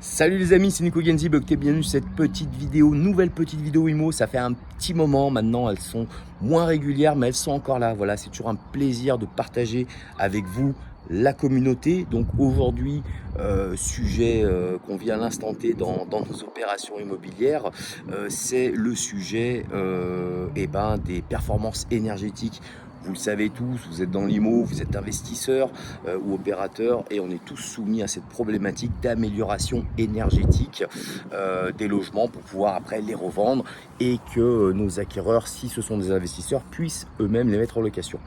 Salut les amis, c'est Nico Genzi, bienvenue sur cette petite vidéo, nouvelle petite vidéo IMO. Ça fait un petit moment maintenant, elles sont moins régulières mais elles sont encore là. Voilà, c'est toujours un plaisir de partager avec vous la communauté. Donc aujourd'hui, sujet qu'on vit à l'instant T dans nos opérations immobilières, c'est le sujet des performances énergétiques. Vous le savez tous, vous êtes dans l'IMO, vous êtes investisseur ou opérateur et on est tous soumis à cette problématique d'amélioration énergétique des logements pour pouvoir après les revendre et que nos acquéreurs, si ce sont des investisseurs, puissent eux-mêmes les mettre en location.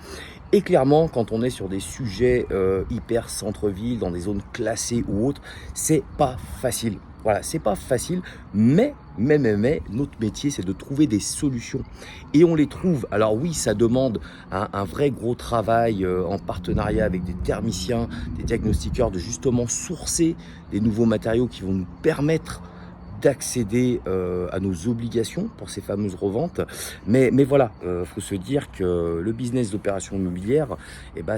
Et clairement, quand on est sur des sujets hyper centre-ville, dans des zones classées ou autres, c'est pas facile. Voilà, c'est pas facile, mais notre métier, c'est de trouver des solutions. Et on les trouve. Alors oui, ça demande un vrai gros travail en partenariat avec des thermiciens, des diagnostiqueurs, de justement sourcer des nouveaux matériaux qui vont nous permettre d'accéder à nos obligations pour ces fameuses reventes. Mais voilà, faut se dire que le business d'opération immobilière,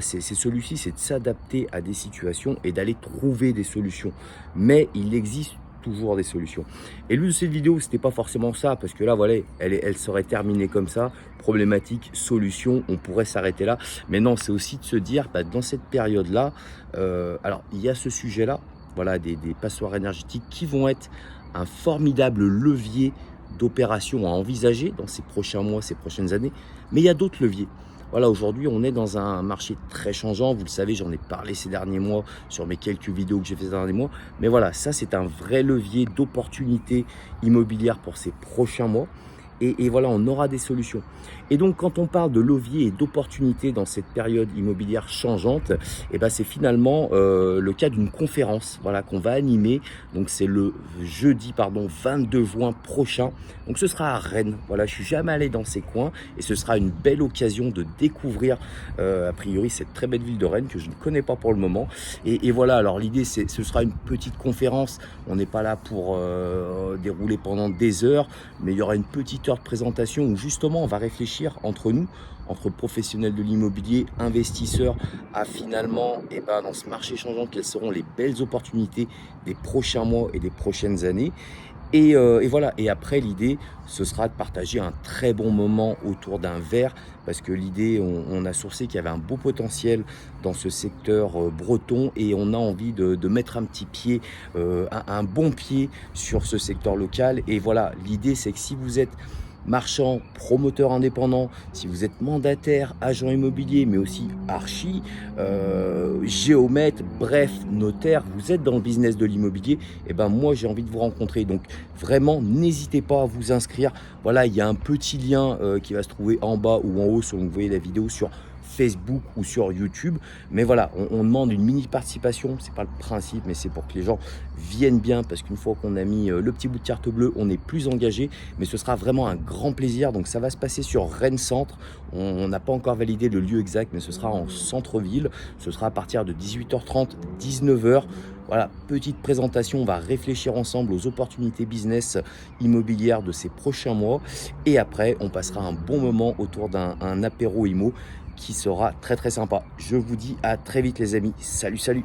c'est celui-ci, c'est de s'adapter à des situations et d'aller trouver des solutions. Mais il existe toujours des solutions. Et le but de cette vidéo, c'était pas forcément ça, parce que là, voilà, elle serait terminée comme ça, problématique, solution, on pourrait s'arrêter là. Mais non, c'est aussi de se dire, dans cette période-là, alors il y a ce sujet-là, voilà, des passoires énergétiques qui vont être un formidable levier d'opération à envisager dans ces prochains mois, ces prochaines années. Mais il y a d'autres leviers. Voilà, aujourd'hui, on est dans un marché très changeant. Vous le savez, j'en ai parlé ces derniers mois sur mes quelques vidéos que j'ai fait ces derniers mois. Mais voilà, ça, c'est un vrai levier d'opportunité immobilière pour ces prochains mois. Et voilà, on aura des solutions. Et donc, quand on parle de levier et d'opportunité dans cette période immobilière changeante, c'est finalement le cas d'une conférence, voilà, qu'on va animer. Donc, c'est le jeudi, 22 juin prochain. Donc, ce sera à Rennes. Voilà, je suis jamais allé dans ces coins et ce sera une belle occasion de découvrir, a priori, cette très belle ville de Rennes que je ne connais pas pour le moment. Et voilà, alors l'idée, ce sera une petite conférence. On n'est pas là pour dérouler pendant des heures, mais il y aura une petite heure de présentation où justement on va réfléchir entre nous, entre professionnels de l'immobilier, investisseurs, à finalement dans ce marché changeant, quelles seront les belles opportunités des prochains mois et des prochaines années. Et voilà, et après l'idée, ce sera de partager un très bon moment autour d'un verre, parce que l'idée, on a sourcé qu'il y avait un beau potentiel dans ce secteur breton et on a envie de mettre un petit pied, un bon pied sur ce secteur local. Et voilà, l'idée c'est que si vous êtes marchand, promoteur indépendant, si vous êtes mandataire, agent immobilier, mais aussi archi, géomètre, bref, notaire, vous êtes dans le business de l'immobilier, moi j'ai envie de vous rencontrer. Donc vraiment, n'hésitez pas à vous inscrire. Voilà, il y a un petit lien qui va se trouver en bas ou en haut selon que vous voyez la vidéo sur Facebook ou sur YouTube. Mais voilà, on demande une mini participation, c'est pas le principe, mais c'est pour que les gens viennent bien, parce qu'une fois qu'on a mis le petit bout de carte bleue, on est plus engagé. Mais ce sera vraiment un grand plaisir. Donc ça va se passer sur Rennes Centre. On n'a pas encore validé le lieu exact, mais ce sera en centre-ville. Ce sera à partir de 18h30, 19h. Voilà, petite présentation, on va réfléchir ensemble aux opportunités business immobilières de ces prochains mois. Et après, on passera un bon moment autour d'un apéro IMO qui sera très très sympa. Je vous dis à très vite les amis. Salut, salut!